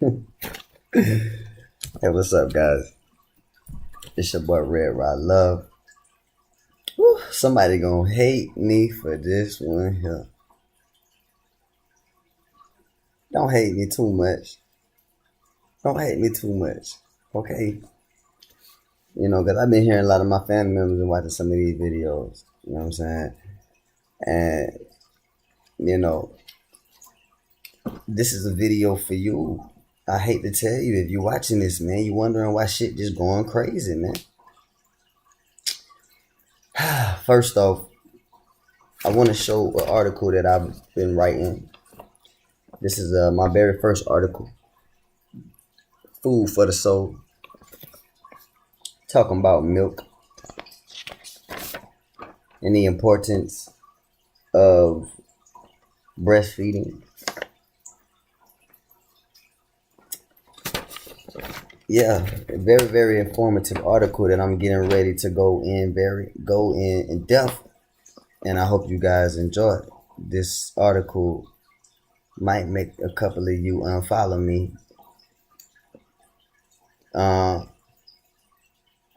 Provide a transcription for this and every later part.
Hey, what's up, guys? It's your boy RedRaLov3. Somebody gonna hate me for this one here. Don't hate me too much. Don't hate me too much. Okay? Because I've been hearing a lot of my family members and watching some of these videos. You know what I'm saying? And, you know, this is a video for you. I hate to tell you, if you're watching this, man, you wondering why shit just going crazy, man. First off, I want to show an article that I've been writing. This is my very first article, Food for the Soul, talking about milk and the importance of breastfeeding. Yeah, a very, very informative article that I'm getting ready to go in depth, and I hope you guys enjoy it. This article might make a couple of you unfollow me.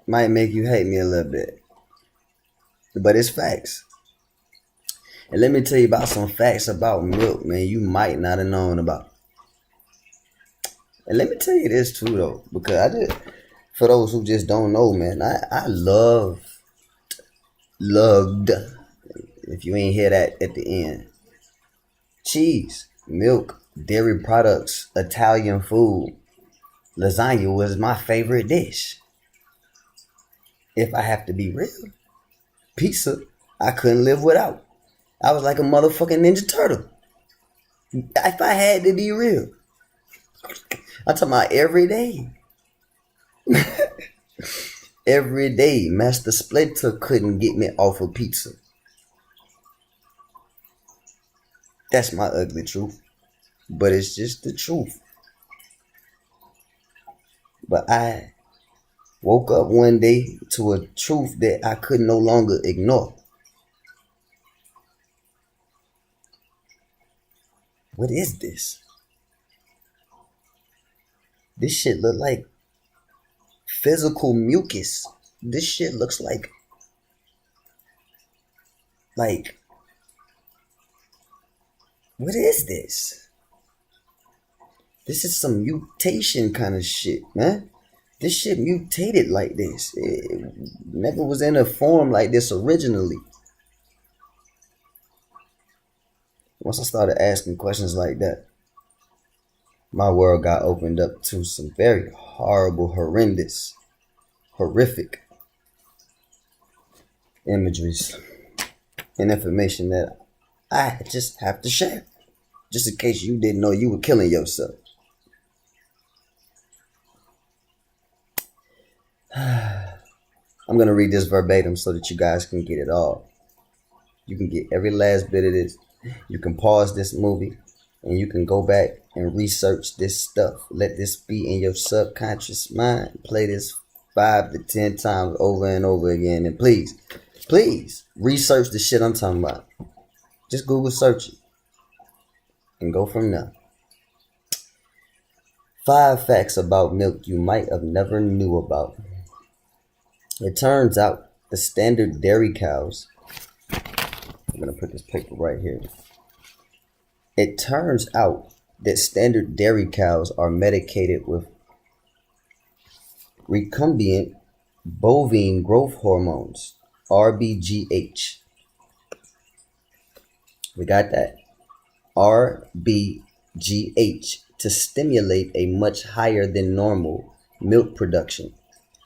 Might make you hate me a little bit, but it's facts. And let me tell you about some facts about milk, man, you might not have known about. And let me tell you this too, though, because for those who just don't know, man, I loved, if you ain't hear that at the end, cheese, milk, dairy products, Italian food. Lasagna was my favorite dish. If I have to be real, pizza, I couldn't live without. I was like a motherfucking Ninja Turtle. If I had to be real. I'm talking about every day. Every day, Master Splinter couldn't get me off of pizza. That's my ugly truth. But it's just the truth. But I woke up one day to a truth that I could no longer ignore. What is this? This shit look like physical mucus. This shit looks like what is this? This is some mutation kind of shit, man. This shit mutated like this. It never was in a form like this originally. Once I started asking questions like that, my world got opened up to some very horrible, horrific imageries and information that I just have to share. Just in case you didn't know you were killing yourself. I'm going to read this verbatim so that you guys can get it all. You can get every last bit of this. You can pause this movie and you can go back and research this stuff. Let this be in your subconscious mind. Play this 5 to 10 times over and over again. And please research the shit I'm talking about. Just Google search it and go from there. 5 facts about milk you might have never knew about. It turns out the standard dairy cows, I'm going to put this paper right here. It turns out that standard dairy cows are medicated with recombinant bovine growth hormones, RBGH. We got that. RBGH to stimulate a much higher than normal milk production.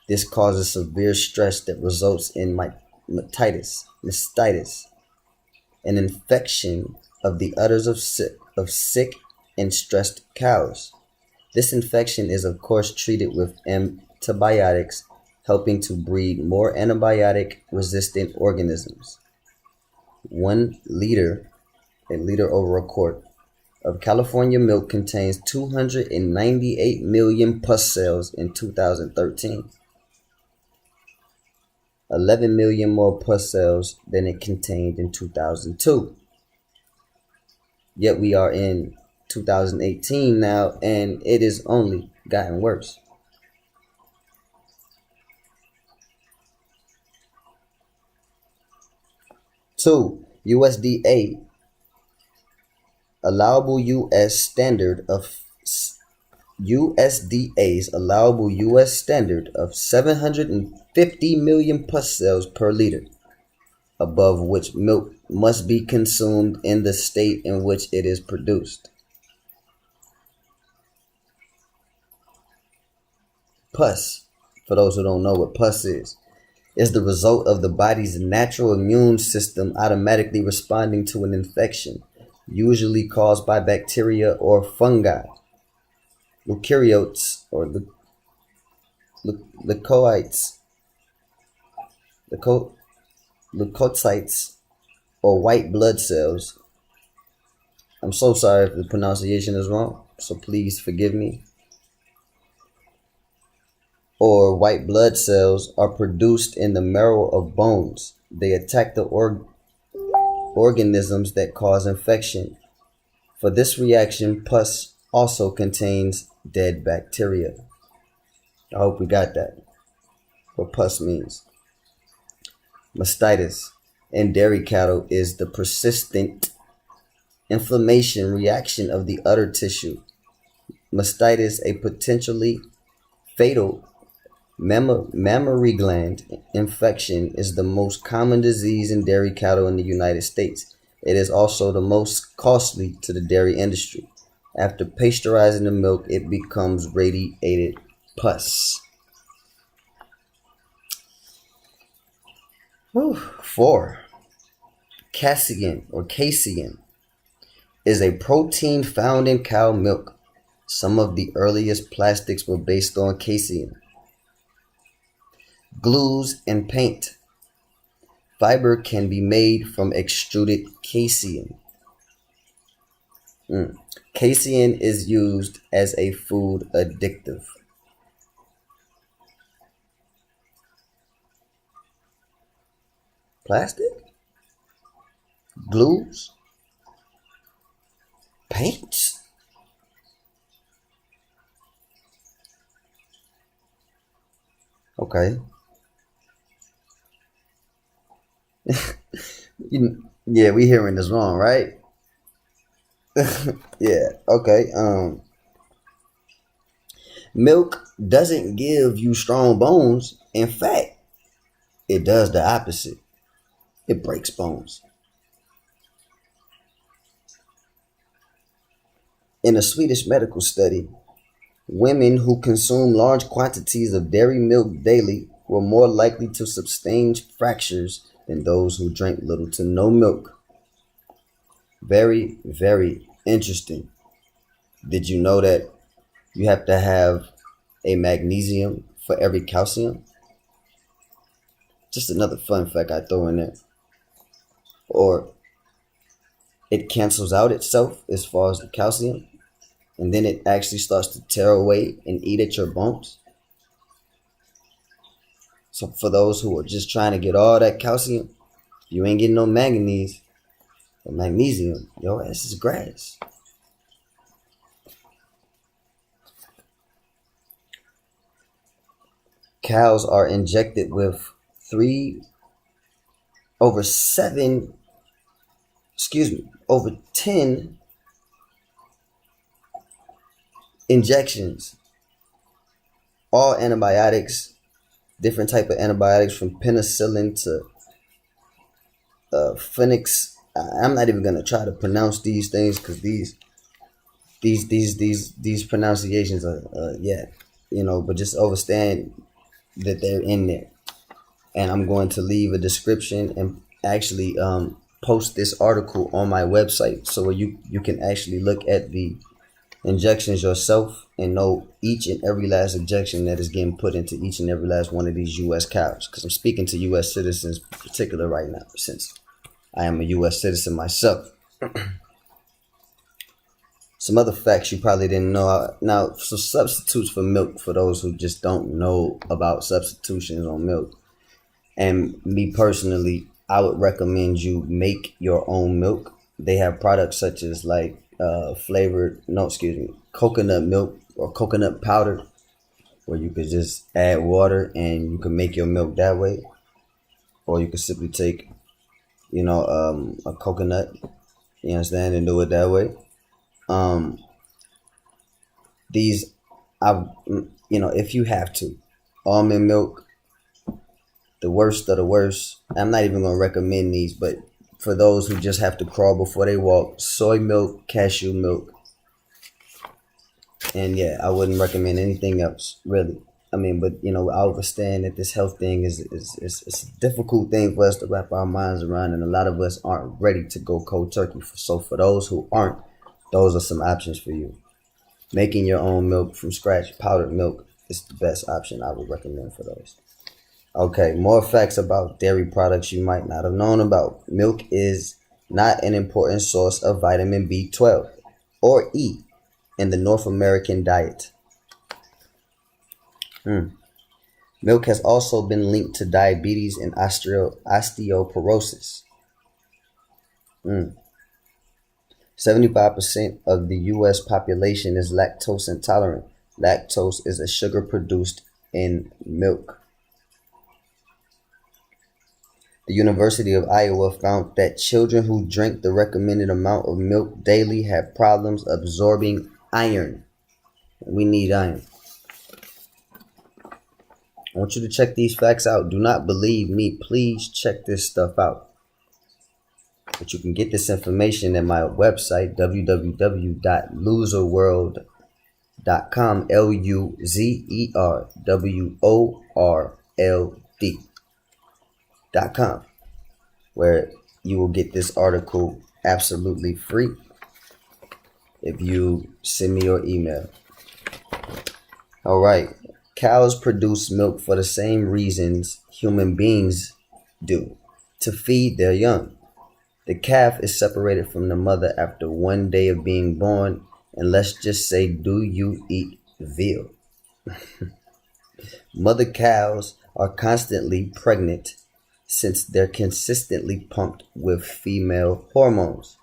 This causes severe stress that results in mastitis, an infection of the udders of sick and stressed cows. This infection is of course treated with antibiotics, helping to breed more antibiotic-resistant organisms. 1 liter, a liter over a quart, of California milk contains 298 million pus cells in 2013. 11 million more pus cells than it contained in 2002. Yet we are in 2018 now, and it is only gotten worse. Two, allowable US standard of USDA's allowable US standard of 750 million pus cells per liter, above which milk must be consumed in the state in which it is produced. Pus, for those who don't know what pus is the result of the body's natural immune system automatically responding to an infection, usually caused by bacteria or fungi, eukaryotes or leukocytes, or white blood cells. I'm so sorry if the pronunciation is wrong, so please forgive me. Or white blood cells are produced in the marrow of bones. They attack the organisms that cause infection. For this reaction, pus also contains dead bacteria. I hope we got that. What pus means. Mastitis in dairy cattle is the persistent inflammation reaction of the udder tissue. Mastitis, a potentially fatal mammary gland infection, is the most common disease in dairy cattle in the United States. It is also the most costly to the dairy industry. After pasteurizing the milk, it becomes radiated pus. 4. Casein is a protein found in cow milk. Some of the earliest plastics were based on casein. Glues and paint. Fiber can be made from extruded casein. Casein is used as a food additive. Plastic? Glues? Paints? Okay. Yeah, we hearing this wrong, right? Yeah, okay. Milk doesn't give you strong bones. In fact, it does the opposite. It breaks bones. In a Swedish medical study, women who consume large quantities of dairy milk daily were more likely to sustain fractures than those who drank little to no milk. Very, very interesting. Did you know that you have to have a magnesium for every calcium? Just another fun fact I throw in there. Or it cancels out itself as far as the calcium, and then it actually starts to tear away and eat at your bones. So for those who are just trying to get all that calcium, you ain't getting no manganese or magnesium. Your ass is grass. Cows are injected with over 10 injections. All antibiotics, different type of antibiotics from penicillin to Phoenix. I'm not even gonna try to pronounce these things because these pronunciations are but just understand that they're in there. And I'm going to leave a description and actually post this article on my website so you can actually look at the injections yourself and know each and every last injection that is getting put into each and every last one of these U.S. cows. Because I'm speaking to U.S. citizens in particular right now, since I am a U.S. citizen myself. Some other facts you probably didn't know. Now, so substitutes for milk, for those who just don't know about substitutions on milk. And me personally, I would recommend you make your own milk. They have products such as like flavored, no, excuse me, coconut milk or coconut powder, where you could just add water and you can make your milk that way, or you could simply take, a coconut, you understand, and do it that way. Um, these, I, if you have to, almond milk, the worst of the worst. I'm not even gonna recommend these, but for those who just have to crawl before they walk, soy milk, cashew milk, and yeah, I wouldn't recommend anything else really. I mean, but I understand that this health thing is it's a difficult thing for us to wrap our minds around, and a lot of us aren't ready to go cold turkey. So for those who aren't, those are some options for you. Making your own milk from scratch, powdered milk, is the best option I would recommend for those. Okay, more facts about dairy products you might not have known about. Milk is not an important source of vitamin B12 or E in the North American diet. Milk has also been linked to diabetes and osteoporosis. 75% of the U.S. population is lactose intolerant. Lactose is a sugar produced in milk. The University of Iowa found that children who drink the recommended amount of milk daily have problems absorbing iron. We need iron. I want you to check these facts out. Do not believe me. Please check this stuff out. But you can get this information at my website, www.loserworld.com, LUZERWORLD.com, where you will get this article absolutely free if you send me your email. All right. Cows produce milk for the same reasons human beings do, to feed their young. The calf is separated from the mother after 1 day of being born, and let's just say, do you eat veal? Mother cows are constantly pregnant since they're consistently pumped with female hormones.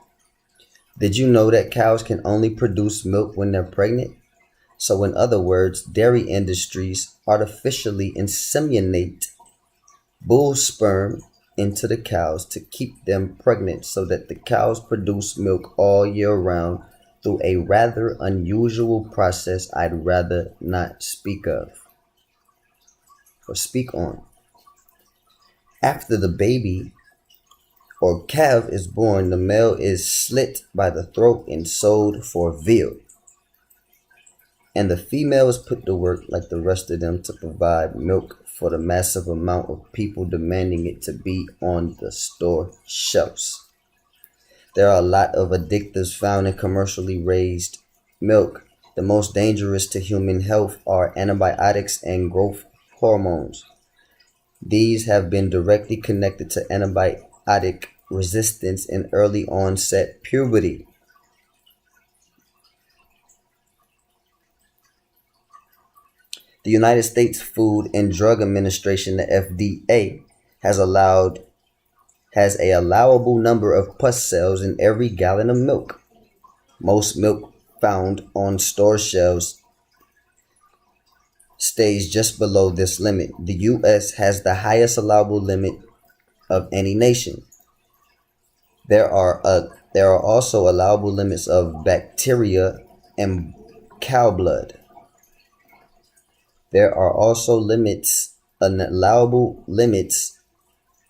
Did you know that cows can only produce milk when they're pregnant? So in other words, dairy industries artificially inseminate bull sperm into the cows to keep them pregnant so that the cows produce milk all year round through a rather unusual process I'd rather not speak of or speak on. After the baby or calf is born, the male is slit by the throat and sold for veal. And the female is put to work like the rest of them to provide milk for the massive amount of people demanding it to be on the store shelves. There are a lot of additives found in commercially raised milk. The most dangerous to human health are antibiotics and growth hormones. These have been directly connected to antibiotic resistance and early onset puberty. The United States Food and Drug Administration, the FDA, has a allowable number of pus cells in every gallon of milk. Most milk found on store shelves stays just below this limit. The U.S. has the highest allowable limit of any nation. There are also allowable limits of bacteria and cow blood. There are also allowable limits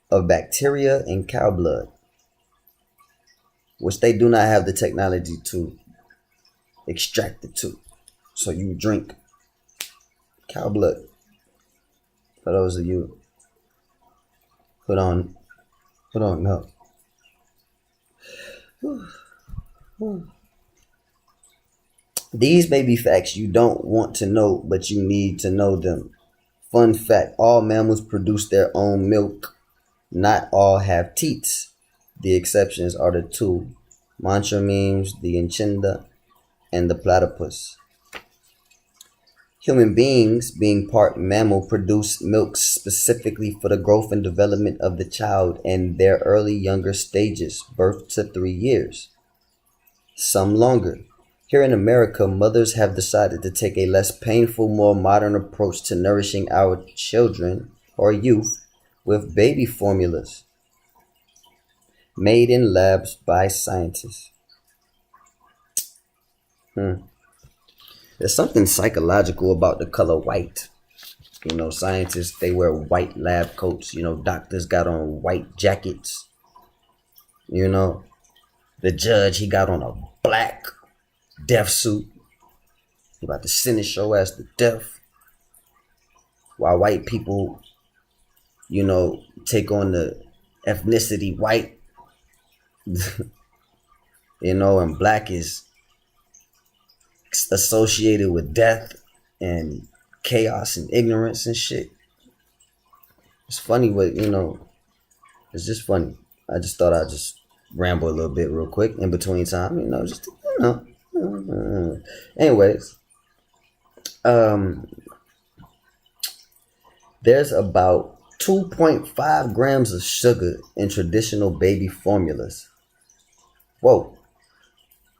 of bacteria in cow blood, which they do not have the technology to extract it to. So you drink cow blood. For those of you who don't know. These may be facts you don't want to know, but you need to know them. Fun fact, all mammals produce their own milk. Not all have teats. The exceptions are the two monotremes, the echidna, and the platypus. Human beings, being part mammal, produce milk specifically for the growth and development of the child in their early younger stages, birth to 3 years. some longer. Here in America, mothers have decided to take a less painful, more modern approach to nourishing our children or youth with baby formulas made in labs by scientists. There's something psychological about the color white. Scientists, they wear white lab coats. Doctors got on white jackets. The judge, he got on a black death suit. He about to sentence your ass to death. While white people, take on the ethnicity white. And black is associated with death and chaos and ignorance and shit. It's funny what, it's just funny. I just thought I'd just ramble a little bit real quick in between time, Anyways, there's about 2.5 grams of sugar in traditional baby formulas. Whoa.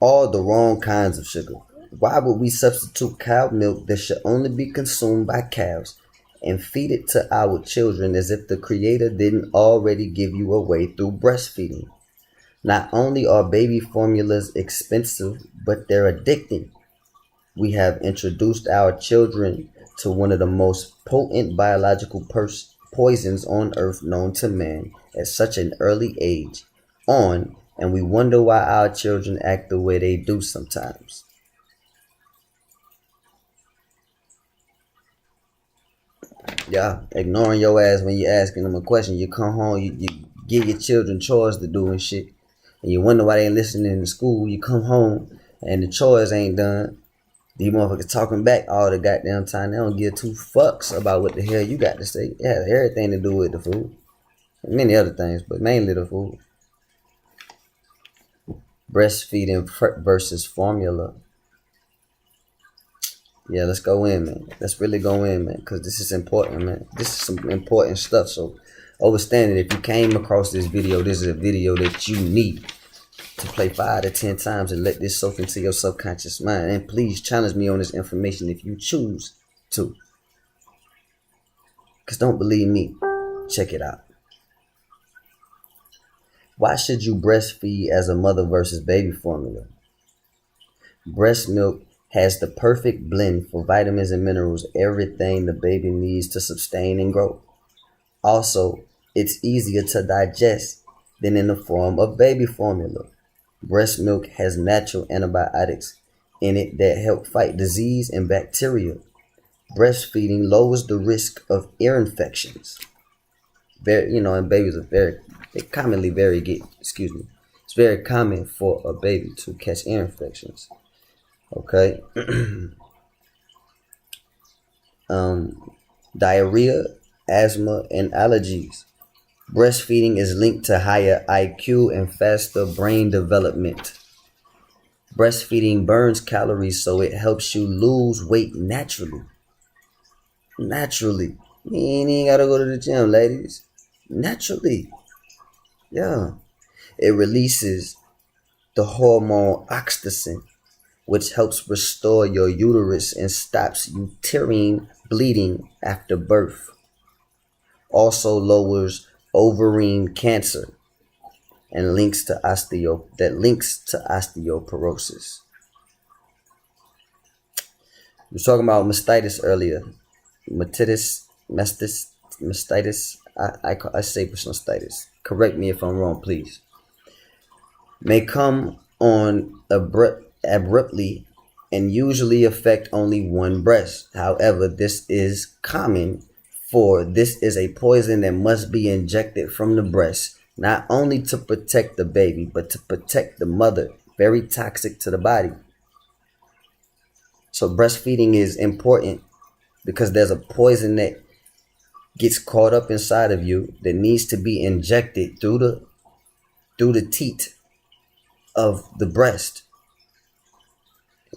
All the wrong kinds of sugar. Why would we substitute cow milk that should only be consumed by calves and feed it to our children as if the Creator didn't already give you away through breastfeeding? Not only are baby formulas expensive, but they're addicting. We have introduced our children to one of the most potent biological poisons on earth known to man at such an early age and we wonder why our children act the way they do sometimes. Yeah, ignoring your ass when you're asking them a question. You come home, you give your children chores to do and shit, and you wonder why they ain't listening in school. You come home and the chores ain't done. These motherfuckers talking back all the goddamn time. They don't give two fucks about what the hell you got to say. It has everything to do with the food. And many other things, but mainly the food. Breastfeeding versus formula. Yeah, let's go in, man. Let's really go in, man, because this is important, man. This is some important stuff. So understand that if you came across this video, this is a video that you need to play 5 to 10 times and let this soak into your subconscious mind. And please challenge me on this information if you choose to. Because don't believe me. Check it out. Why should you breastfeed as a mother versus baby formula? Breast milk has the perfect blend for vitamins and minerals, everything the baby needs to sustain and grow. Also, it's easier to digest than in the form of baby formula. Breast milk has natural antibiotics in it that help fight disease and bacteria. Breastfeeding lowers the risk of ear infections. And babies are it's very common for a baby to catch ear infections. Okay. Diarrhea, asthma, and allergies. Breastfeeding is linked to higher IQ and faster brain development. Breastfeeding burns calories, so it helps you lose weight naturally. Naturally. You ain't gotta go to the gym, ladies. Naturally. Yeah. It releases the hormone oxytocin, which helps restore your uterus and stops uterine bleeding after birth. Also lowers ovarian cancer and links to osteoporosis. We were talking about mastitis earlier. Mastitis. I say mastitis. Correct me if I'm wrong, please. May come on abruptly and usually affect only one breast. However, this is common, for this is a poison that must be injected from the breast, not only to protect the baby, but to protect the mother. Very toxic to the body. So breastfeeding is important because there's a poison that gets caught up inside of you that needs to be injected through the teat of the breast,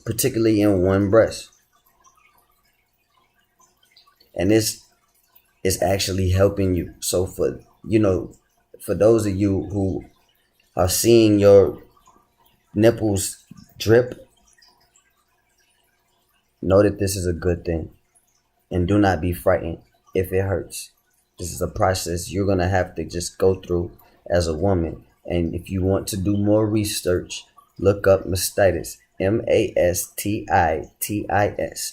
particularly in one breast. And this is actually helping you. So for those of you who are seeing your nipples Drip. Know that this is a good thing. And do not be frightened if it hurts. This is a process you're going to have to just go through as a woman. And if you want to do more research, look up mastitis, mastitis,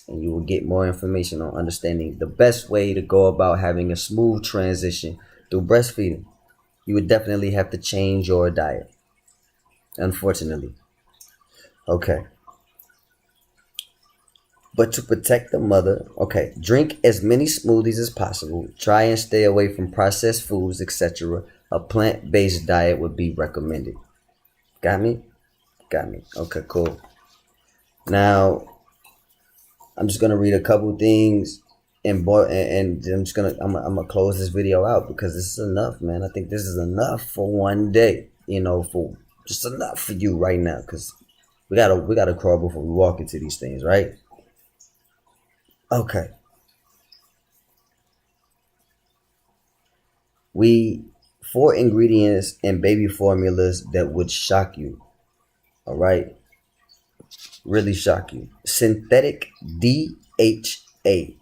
and you will get more information on understanding the best way to go about having a smooth transition through breastfeeding. You would definitely have to change your diet, unfortunately. Okay. But to protect the mother, okay, drink as many smoothies as possible. Try and stay away from processed foods, etc. A plant-based diet would be recommended. Got me? Got me. Okay, cool. Now, I'm just gonna read a couple things, and I'm gonna close this video out because this is enough, man. I think this is enough for one day. For just enough for you right now, because we gotta crawl before we walk into these things, right? Okay. 4 ingredients in baby formulas that would shock you. All right. Really shock you. Synthetic DHA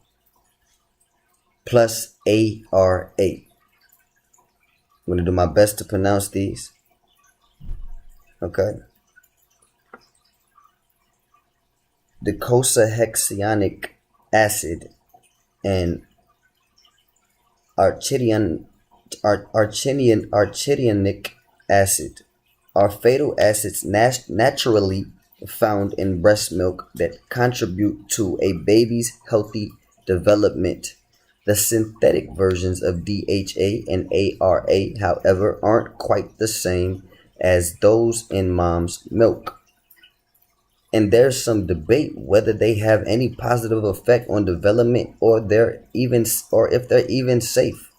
plus ARA. I'm going to do my best to pronounce these. Okay. Docosahexaenic acid and arachidonic acid are fatal acids naturally found in breast milk that contribute to a baby's healthy development. The synthetic versions of DHA and ARA, however, aren't quite the same as those in mom's milk. And there's some debate whether they have any positive effect on development or if they're even safe.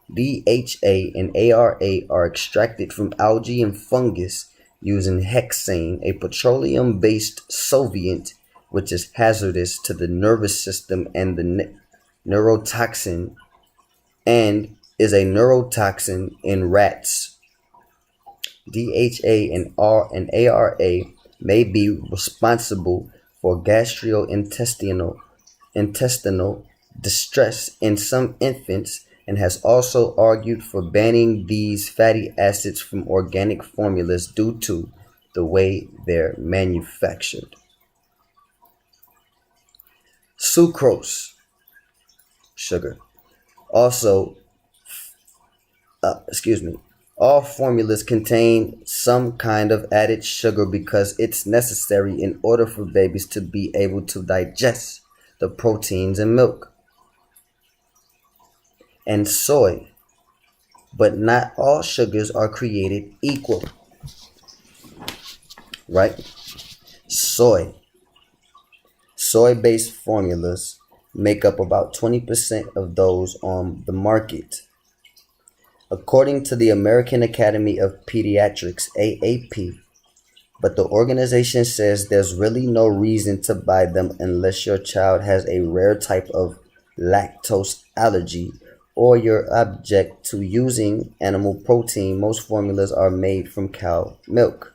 DHA and ARA are extracted from algae and fungus using hexane, a petroleum-based solvent which is hazardous to the nervous system and the neurotoxin and is a neurotoxin in rats. DHA and ARA may be responsible for gastrointestinal distress in some infants and has also argued for banning these fatty acids from organic formulas due to the way they're manufactured. Sucrose, sugar. Also, all formulas contain some kind of added sugar because it's necessary in order for babies to be able to digest the proteins in milk and soy. But not all sugars are created equal, right? Soy-based formulas make up about 20% of those on the market. According to the American Academy of Pediatrics, AAP, but the organization says there's really no reason to buy them unless your child has a rare type of lactose allergy or you're object to using animal protein. Most formulas are made from cow milk.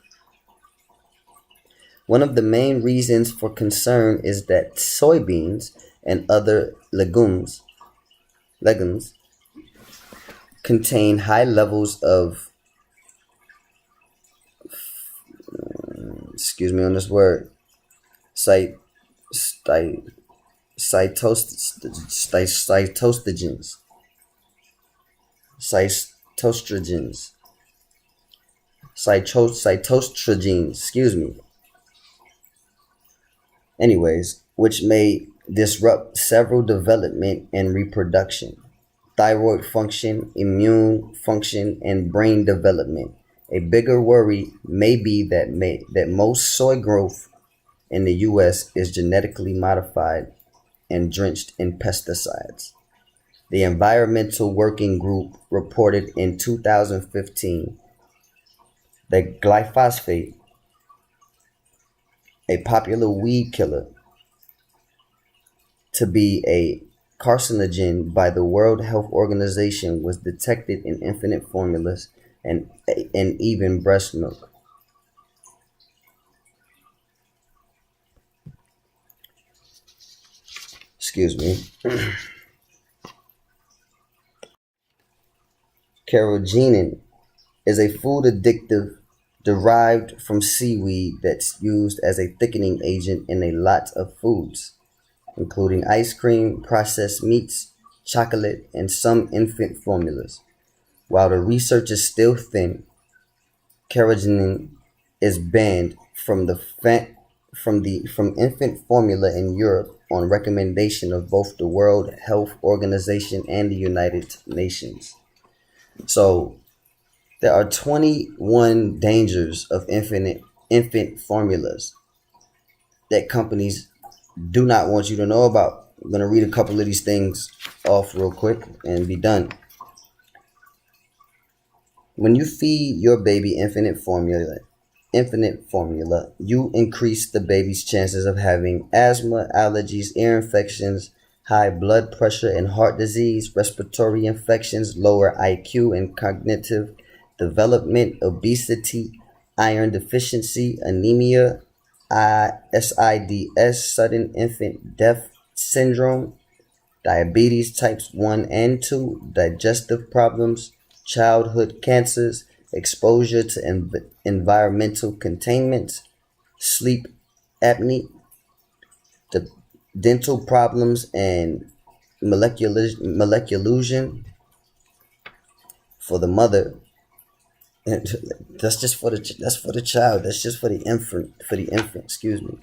One of the main reasons for concern is that soybeans and other legumes contain high levels of excuse me on this word cytostrogens, excuse me. Anyways, which may disrupt several development and reproduction, thyroid function, immune function, and brain development. A bigger worry may be that most soy growth in the U.S. is genetically modified and drenched in pesticides. The Environmental Working Group reported in 2015 that glyphosate, a popular weed killer, to be a carcinogen by the World Health Organization was detected in infant formulas and even breast milk. Excuse me. Carrageenan is a food addictive derived from seaweed that's used as a thickening agent in a lot of foods, including ice cream, processed meats, chocolate, and some infant formulas. While the research is still thin, carrageenan is banned from infant formula in Europe on recommendation of both the World Health Organization and the United Nations. So there are 21 dangers of infant formulas that companies do not want you to know about. I'm going to read a couple of these things off real quick and be done. When you feed your baby infinite formula, you increase the baby's chances of having asthma, allergies, ear infections, high blood pressure and heart disease, respiratory infections, lower IQ and cognitive development, obesity, iron deficiency, anemia, SIDS, sudden infant death syndrome, diabetes types 1 and 2, digestive problems, childhood cancers, exposure to environmental containment, sleep apnea, dental problems, and molecular for the mother. And that's for the child. That's just for the infant. Excuse me.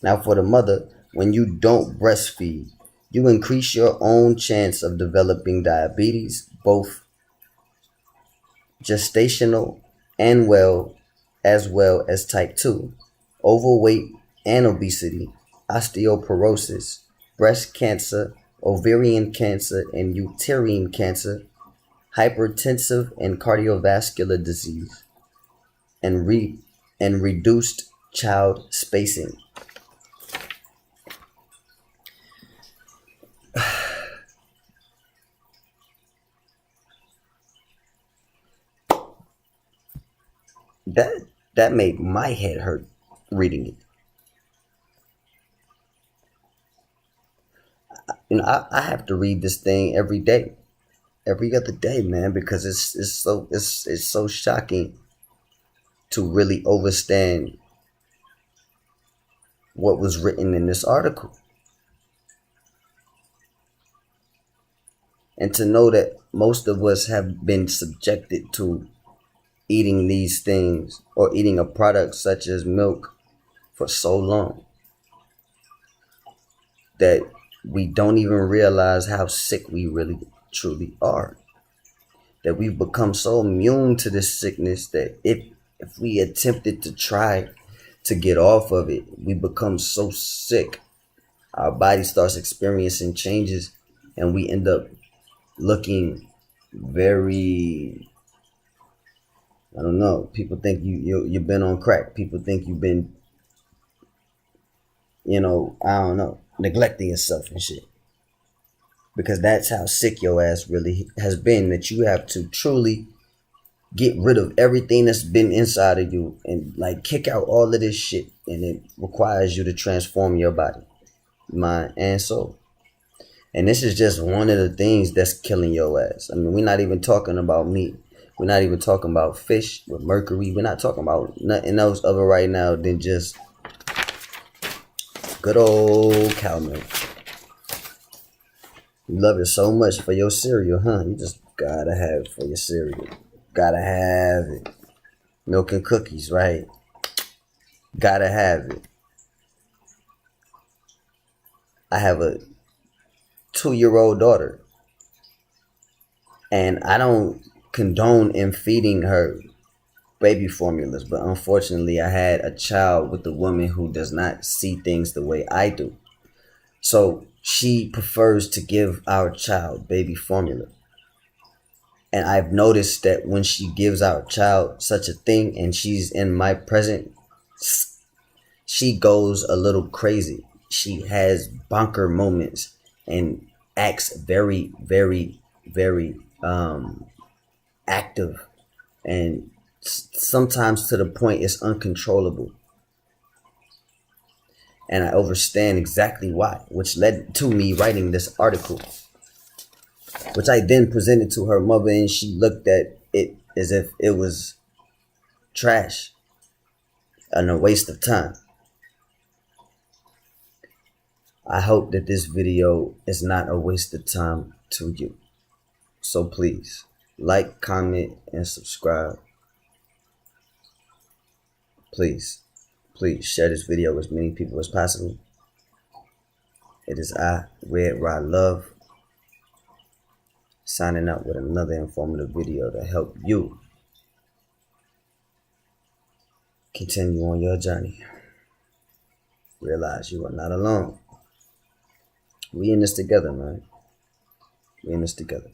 Now for the mother, when you don't breastfeed, you increase your own chance of developing diabetes, both gestational and as well as type 2, overweight and obesity, osteoporosis, breast cancer, ovarian cancer, and uterine cancer, hypertensive and cardiovascular disease, and reduced child spacing. That made my head hurt reading it. I have to read this thing every day, every other day, man, because it's so shocking to really understand what was written in this article, and to know that most of us have been subjected to eating these things or eating a product such as milk for so long that we don't even realize how sick we really truly are. That we've become so immune to this sickness that if we attempted to try to get off of it, we become so sick. Our body starts experiencing changes and we end up looking very, I don't know. People think you've been on crack. People think you've been, I don't know, neglecting yourself and shit. Because that's how sick your ass really has been, that you have to truly get rid of everything that's been inside of you and like kick out all of this shit. And it requires you to transform your body, mind, and soul. And this is just one of the things that's killing your ass. I mean, we're not even talking about meat. We're not even talking about fish with mercury. We're not talking about nothing else other right now than just good old cow milk. You love it so much for your cereal, huh? You just gotta have it for your cereal. Gotta have it. Milk and cookies, right? Gotta have it. I have a 2-year-old daughter, and I don't condone in feeding her baby formulas, but unfortunately I had a child with a woman who does not see things the way I do. So she prefers to give our child baby formula. And I've noticed that when she gives our child such a thing and she's in my presence, she goes a little crazy. She has bonker moments and acts very, very, very active, and sometimes to the point it's uncontrollable. And I understand exactly why, which led to me writing this article, which I then presented to her mother, and she looked at it as if it was trash and a waste of time. I hope that this video is not a waste of time to you. So please, like, comment, and subscribe. Please share this video with as many people as possible. It is I, RedRaLov3, signing out with another informative video to help you continue on your journey. Realize you are not alone. We in this together, man. We in this together.